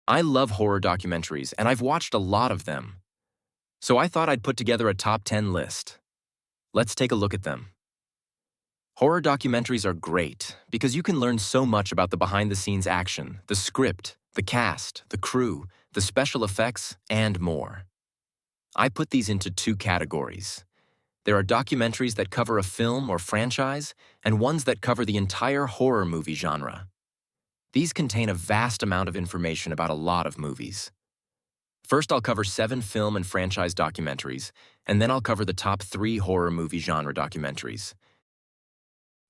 I love horror documentaries, and I've watched a lot of them. So I thought I'd put together a top 10 list. Let's take a look at them. Horror documentaries are great because you can learn so much about the behind-the-scenes action, the script, the cast, the crew, the special effects, and more. I put these into two categories. There are documentaries that cover a film or franchise, and ones that cover the entire horror movie genre. These contain a vast amount of information about a lot of movies. First, I'll cover 7 film and franchise documentaries, and then I'll cover the top 3 horror movie genre documentaries.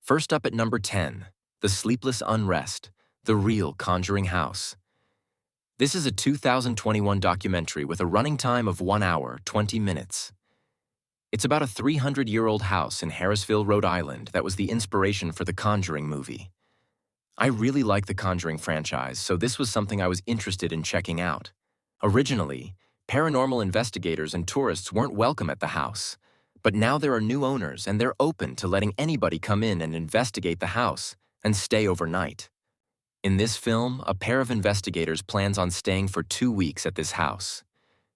First up at number 10, The Sleepless Unrest, The Real Conjuring House. This is a 2021 documentary with a running time of 1 hour, 20 minutes. It's about a 300-year-old house in Harrisville, Rhode Island that was the inspiration for the Conjuring movie. I really like the Conjuring franchise, so this was something I was interested in checking out. Originally, paranormal investigators and tourists weren't welcome at the house, but now there are new owners and they're open to letting anybody come in and investigate the house and stay overnight. In this film, a pair of investigators plans on staying for 2 weeks at this house,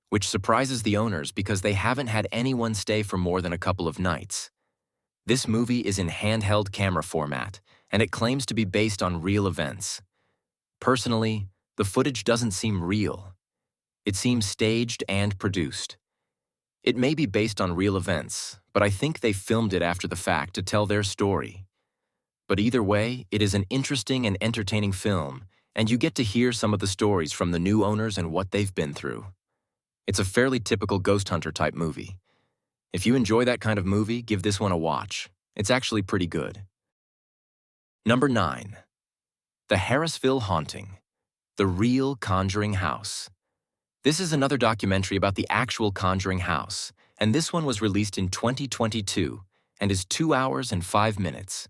which surprises the owners because they haven't had anyone stay for more than a couple of nights. This movie is in handheld camera format, and it claims to be based on real events. Personally, the footage doesn't seem real. It seems staged and produced. It may be based on real events, but I think they filmed it after the fact to tell their story. But either way, it is an interesting and entertaining film, and you get to hear some of the stories from the new owners and what they've been through. It's a fairly typical ghost hunter type movie. If you enjoy that kind of movie, give this one a watch. It's actually pretty good. Number 9. The Harrisville Haunting, The Real Conjuring House. This is another documentary about the actual Conjuring house, and this one was released in 2022 and is 2 hours and 5 minutes.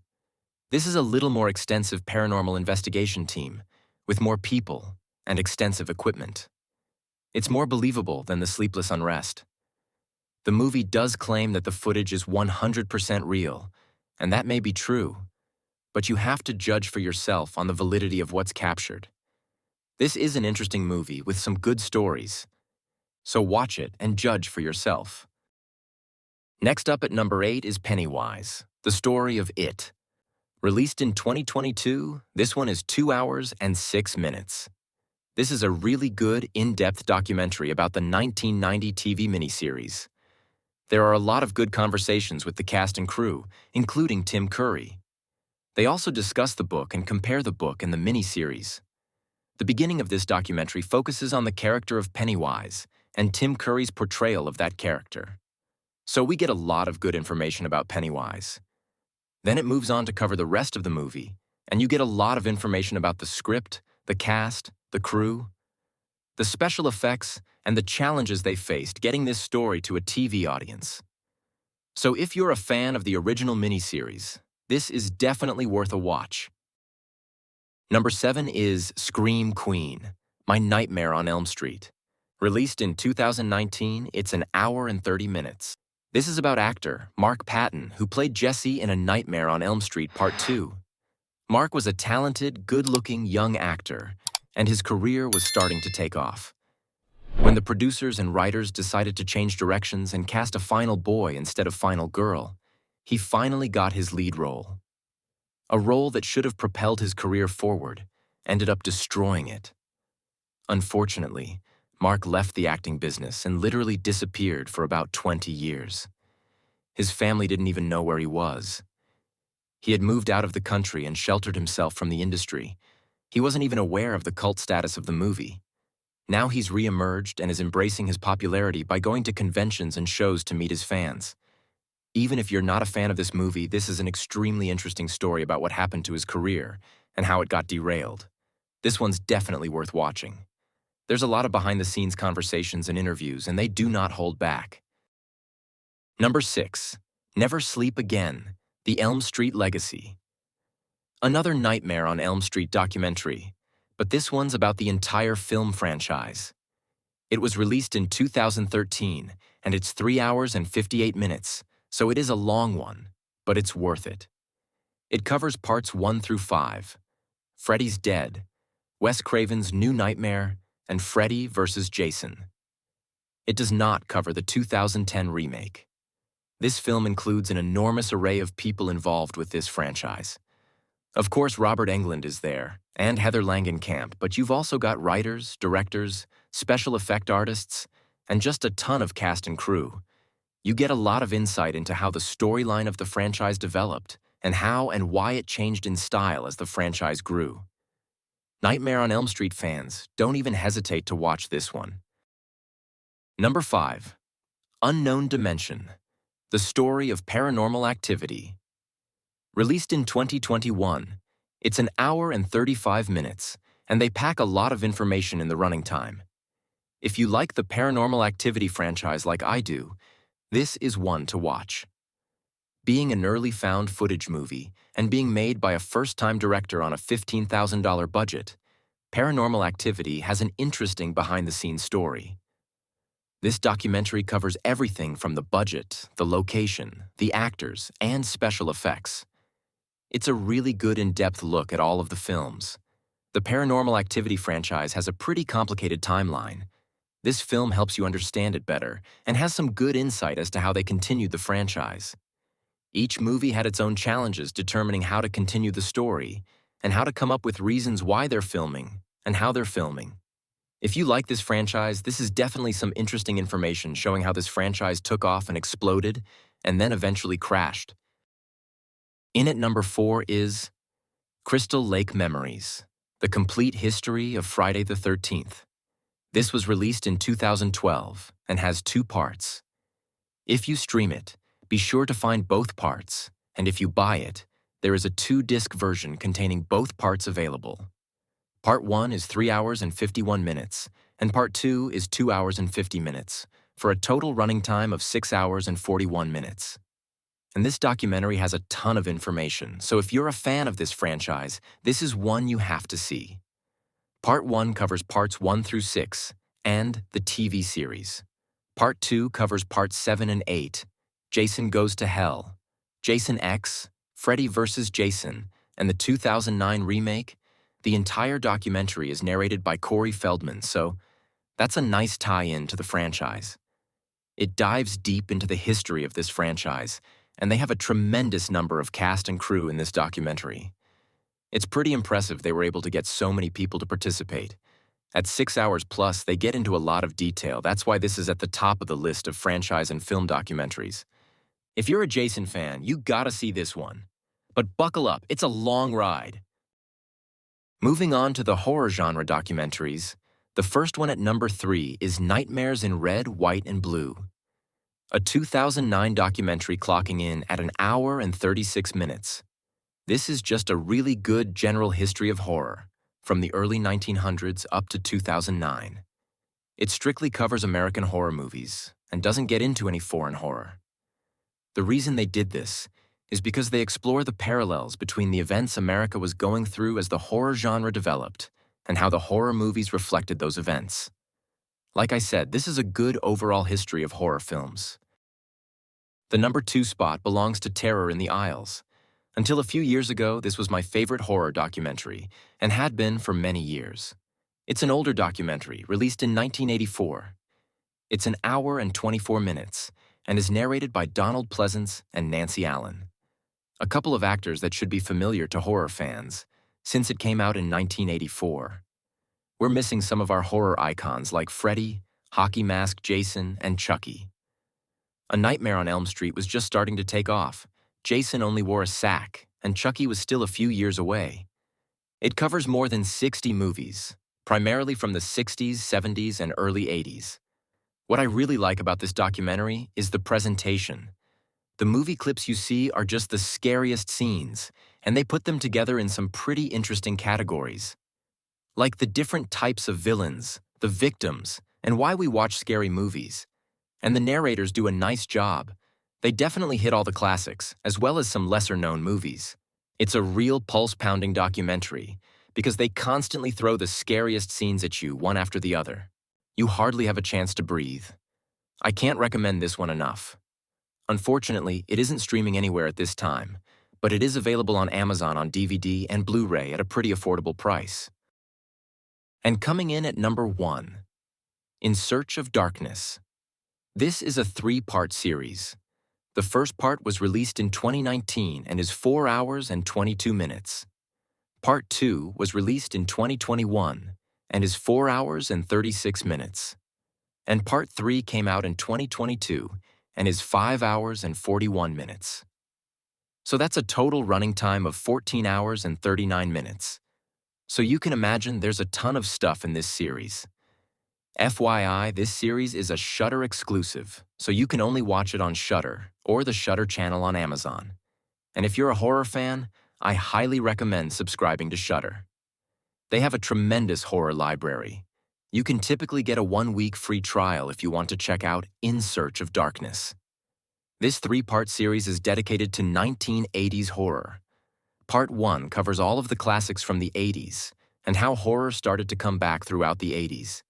This is a little more extensive paranormal investigation team, with more people and extensive equipment. It's more believable than The Sleepless Unrest. The movie does claim that the footage is 100% real, and that may be true, but you have to judge for yourself on the validity of what's captured. This is an interesting movie with some good stories, so watch it and judge for yourself. Next up at number 8 is Pennywise, The Story of It. Released in 2022, this one is 2 hours and 6 minutes. This is a really good, in-depth documentary about the 1990 TV miniseries. There are a lot of good conversations with the cast and crew, including Tim Curry. They also discuss the book and compare the book and the miniseries. The beginning of this documentary focuses on the character of Pennywise and Tim Curry's portrayal of that character. So we get a lot of good information about Pennywise. Then it moves on to cover the rest of the movie, and you get a lot of information about the script, the cast, the crew, the special effects, and the challenges they faced getting this story to a TV audience. So if you're a fan of the original miniseries, this is definitely worth a watch. Number 7 is Scream Queen, My Nightmare on Elm Street. Released in 2019, it's an hour and 30 minutes. This is about actor Mark Patton, who played Jesse in A Nightmare on Elm Street Part 2. Mark was a talented, good-looking young actor, and his career was starting to take off. When the producers and writers decided to change directions and cast a final boy instead of final girl, he finally got his lead role. A role that should have propelled his career forward ended up destroying it. Unfortunately, Mark left the acting business and literally disappeared for about 20 years. His family didn't even know where he was. He had moved out of the country and sheltered himself from the industry. He wasn't even aware of the cult status of the movie. Now he's re-emerged and is embracing his popularity by going to conventions and shows to meet his fans. Even if you're not a fan of this movie, this is an extremely interesting story about what happened to his career and how it got derailed. This one's definitely worth watching. There's a lot of behind-the-scenes conversations and interviews, and they do not hold back. Number 6. Never Sleep Again, The Elm Street Legacy. Another Nightmare on Elm Street documentary, but this one's about the entire film franchise. It was released in 2013, and it's 3 hours and 58 minutes, so it is a long one, but it's worth it. It covers parts 1 through 5, Freddy's Dead, Wes Craven's New Nightmare, and Freddy vs. Jason. It does not cover the 2010 remake. This film includes an enormous array of people involved with this franchise. Of course, Robert Englund is there, and Heather Langenkamp, but you've also got writers, directors, special effect artists, and just a ton of cast and crew. You get a lot of insight into how the storyline of the franchise developed, and how and why it changed in style as the franchise grew. Nightmare on Elm Street fans, don't even hesitate to watch this one. Number 5. Unknown Dimension: The Story of Paranormal Activity. Released in 2021, it's an hour and 35 minutes, and they pack a lot of information in the running time. If you like the Paranormal Activity franchise like I do, this is one to watch. Being an early found footage movie and being made by a first-time director on a $15,000 budget, Paranormal Activity has an interesting behind-the-scenes story. This documentary covers everything from the budget, the location, the actors, and special effects. It's a really good in-depth look at all of the films. The Paranormal Activity franchise has a pretty complicated timeline. This film helps you understand it better and has some good insight as to how they continued the franchise. Each movie had its own challenges determining how to continue the story and how to come up with reasons why they're filming and how they're filming. If you like this franchise, this is definitely some interesting information showing how this franchise took off and exploded and then eventually crashed. In at number 4 is Crystal Lake Memories: The Complete History of Friday the 13th. This was released in 2012 and has 2 parts. If you stream it, be sure to find both parts, and if you buy it, there is a 2-disc version containing both parts available. Part 1 is 3 hours and 51 minutes, and Part 2 is 2 hours and 50 minutes, for a total running time of 6 hours and 41 minutes. And this documentary has a ton of information, so if you're a fan of this franchise, this is one you have to see. Part 1 covers parts 1 through 6, and the TV series. Part 2 covers parts 7 and 8, Jason Goes to Hell, Jason X, Freddy vs. Jason, and the 2009 remake. The entire documentary is narrated by Corey Feldman, so that's a nice tie-in to the franchise. It dives deep into the history of this franchise, and they have a tremendous number of cast and crew in this documentary. It's pretty impressive they were able to get so many people to participate. At 6 hours plus, they get into a lot of detail. That's why this is at the top of the list of franchise and film documentaries. If you're a Jason fan, you gotta see this one. But buckle up, it's a long ride. Moving on to the horror genre documentaries, the first one at number 3 is Nightmares in Red, White, and Blue. A 2009 documentary clocking in at an hour and 36 minutes. This is just a really good general history of horror, from the early 1900s up to 2009. It strictly covers American horror movies and doesn't get into any foreign horror. The reason they did this is because they explore the parallels between the events America was going through as the horror genre developed and how the horror movies reflected those events. Like I said, this is a good overall history of horror films. The number 2 spot belongs to Terror in the Aisles. Until a few years ago, this was my favorite horror documentary, and had been for many years. It's an older documentary, released in 1984. It's an hour and 24 minutes, and is narrated by Donald Pleasance and Nancy Allen. A couple of actors that should be familiar to horror fans, since it came out in 1984. We're missing some of our horror icons like Freddy, Hockey Mask Jason, and Chucky. A Nightmare on Elm Street was just starting to take off. Jason only wore a sack, and Chucky was still a few years away. It covers more than 60 movies, primarily from the 60s, 70s, and early 80s. What I really like about this documentary is the presentation. The movie clips you see are just the scariest scenes, and they put them together in some pretty interesting categories. Like the different types of villains, the victims, and why we watch scary movies. And the narrators do a nice job. They definitely hit all the classics, as well as some lesser-known movies. It's a real pulse-pounding documentary, because they constantly throw the scariest scenes at you one after the other. You hardly have a chance to breathe. I can't recommend this one enough. Unfortunately, it isn't streaming anywhere at this time, but it is available on Amazon on DVD and Blu-ray at a pretty affordable price. And coming in at number 1, In Search of Darkness. This is a 3-part series. The first part was released in 2019 and is 4 hours and 22 minutes. Part 2 was released in 2021 and is 4 hours and 36 minutes. And Part 3 came out in 2022 and is 5 hours and 41 minutes. So that's a total running time of 14 hours and 39 minutes. So you can imagine there's a ton of stuff in this series. FYI, this series is a Shudder exclusive, so you can only watch it on Shudder or the Shudder channel on Amazon. And if you're a horror fan, I highly recommend subscribing to Shudder. They have a tremendous horror library. You can typically get a 1-week free trial if you want to check out In Search of Darkness. This 3-part series is dedicated to 1980s horror. Part 1 covers all of the classics from the 80s and how horror started to come back throughout the 80s.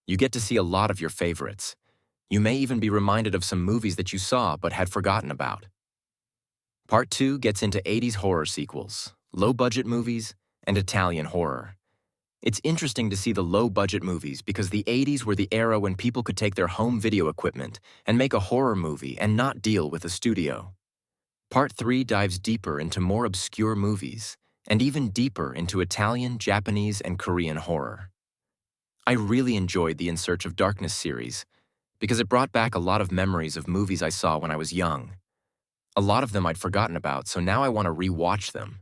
You get to see a lot of your favorites. You may even be reminded of some movies that you saw but had forgotten about. Part 2 gets into 80s horror sequels, low-budget movies, and Italian horror. It's interesting to see the low-budget movies because the 80s were the era when people could take their home video equipment and make a horror movie and not deal with a studio. Part 3 dives deeper into more obscure movies and even deeper into Italian, Japanese, and Korean horror. I really enjoyed the In Search of Darkness series because it brought back a lot of memories of movies I saw when I was young. A lot of them I'd forgotten about, so now I want to re-watch them.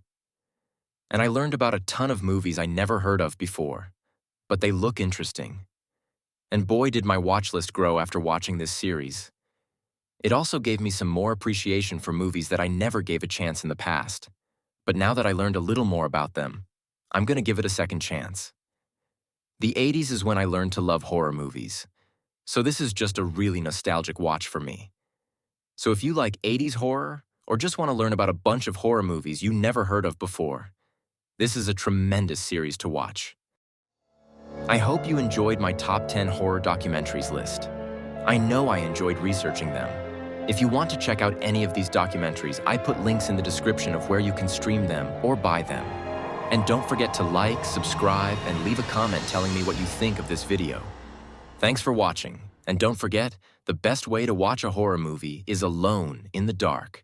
And I learned about a ton of movies I never heard of before, but they look interesting. And boy, did my watch list grow after watching this series. It also gave me some more appreciation for movies that I never gave a chance in the past. But now that I learned a little more about them, I'm going to give it a second chance. The 80s is when I learned to love horror movies, so this is just a really nostalgic watch for me. So if you like 80s horror, or just want to learn about a bunch of horror movies you never heard of before, this is a tremendous series to watch. I hope you enjoyed my top 10 horror documentaries list. I know I enjoyed researching them. If you want to check out any of these documentaries, I put links in the description of where you can stream them or buy them. And don't forget to like, subscribe, and leave a comment telling me what you think of this video. Thanks for watching, and don't forget, the best way to watch a horror movie is alone in the dark.